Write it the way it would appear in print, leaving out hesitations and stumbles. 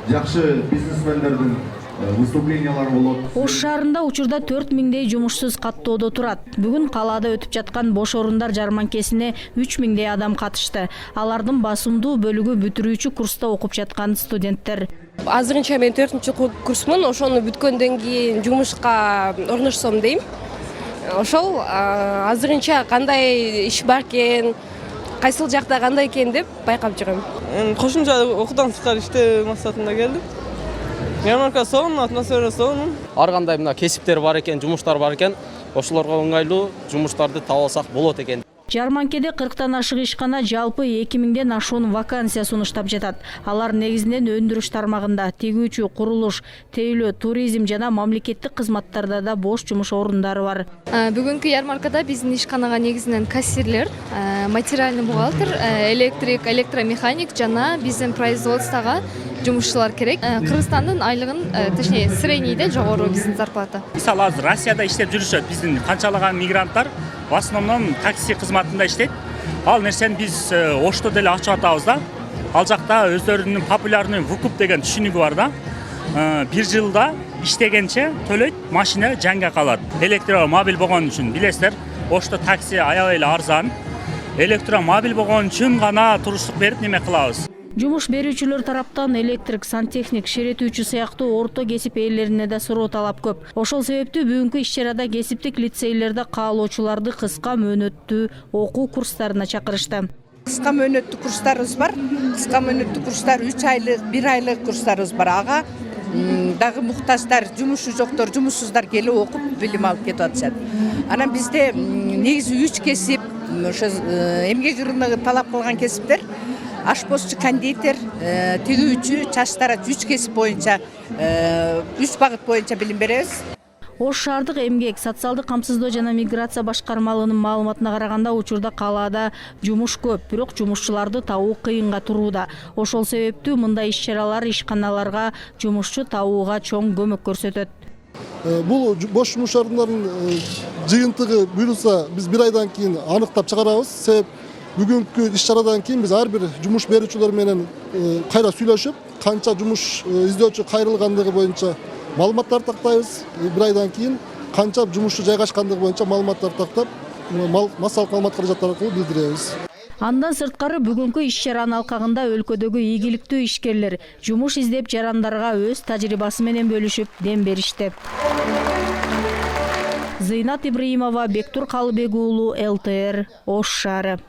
жакшы бизнесмендердин выступлениялары болот. Ош шаарында учурда 4000дей жумушсуз каттоодо турат. Бүгүн калаада өтүп жаткан бош орундар жарманкесине 3000дей адам катышты. Алардын басымдуу бөлүгү бүтүрүүчү курста окуп жаткан студенттер. Азырынча мен 4-курсмун. Ошону бүткөндөн кийин жумушка орношсом дейм. Ошол азырынча кандай иш бар экен, кайсыл жакта кандай экен деп байкап жүрөм. Кошумча окуудан сырткары иштөө максатында келдим. Ярмарка сонун, атмосфера сонун. Ар кандай мына кесиптер бар экен, жумуштар бар экен. Ошолорго ыңгайлуу жумуштарды таап алсак болот экен. Жарманкеде 40тан ашык ишкана жалпы 2000ден ашуун вакансия сунуштап жатат. Алар негизинен өндүрүш тармагында, тегүүчү, курулуш, тейлөө, туризм жана мамлекеттик кызматтарда да бош жумуш орундары бар. Бүгүнкү ярмаркада биздин ишканага негизинен кассирлер, материальный бухгалтер, электрик, электромеханик жана биздин производствого жумушчулар керек. Кыргызстандын айлыгын, точнее, среднийде жогору биздин зарплата. Мисалы азыр Россияда иштеп жүрүшөт биздин канчалаган мигранттар в основном такси кызматында иштейт. Ал нерсени биз Ошто деле ачып атабыз да. Ал жакта өздөрүнүн популярный выкуп деген түшүнүгү бар да. Бир жылда иштегенче төлөйт, машина жаңга калат. Электромобиль болгон үчүн билесиздер, Ошто такси аябай эле арзан. Электромобиль болгон үчүн гана туруштук берип неме кылабыз. Жумуш берүүчүлөр тараптан электрик, сантехник, шеретүүчү сыяктуу орто кесип ээлерине да суроо талап көп. Ошол себептүү бүгүнкү иш-чарада кесиптик лицейлерде каалоочуларды кыска мөөнөттүү окуу курстарына чакырышты. Кыска мөөнөттүү курстарыбыз бар. Кыска мөөнөттүү курстар 3 айлык, 1 айлык курстарыбыз бар. Ага дагы муктаждар, жумушу жоктор, жумушсуздар келип окуп билим алып кетип атышат. Анан бизде негизи 3 кесип, ошо эмгек ырыны талап кылган кесиптер: ашпозчу, кондитер, тигүүчү, чач тарач 3 кесип боюнча, 3 багыт боюнча билим беребиз. Ош шаардык эмгек, социалдык камсыздоо жана миграция башкармалыгынын маалыматына караганда учурда калаада жумуш көп, бирок жумушчуларды табуу кыйынга турууда. Ошол себептүү мындай иш-чаралар ишканаларга жумушчу табууга чоң көмөк көрсөтөт. Бул бош жумуш орундарын жыйынтыгы буюрса биз 1 айдан кийин аныктап чыгарабыз. Себеп бүгүнкү иш-чарадан кийин биз ар бир жумуш берүүчүлөр менен кайра сүйлөшүп, канча жумуш издөөчү кайрылгандыгы боюнча маалыматтар тактайбыз. 1 айдан кийин канча жумушчу жайгашкандыгы боюнча маалыматтар тактап, массалык маалымат каражаттары аркылуу билдиребиз. Андан сырткары бүгүнкү иш-чаранын алкагында өлкөдөгү ийгиликтүү ишкерлер жумуш издеп жарандарга өз тажрыйбасы менен бөлүшүп дем беришти. Зыйнат Ибраимова, Бектур Калыбек уулу, ЛТР, Ош шаары.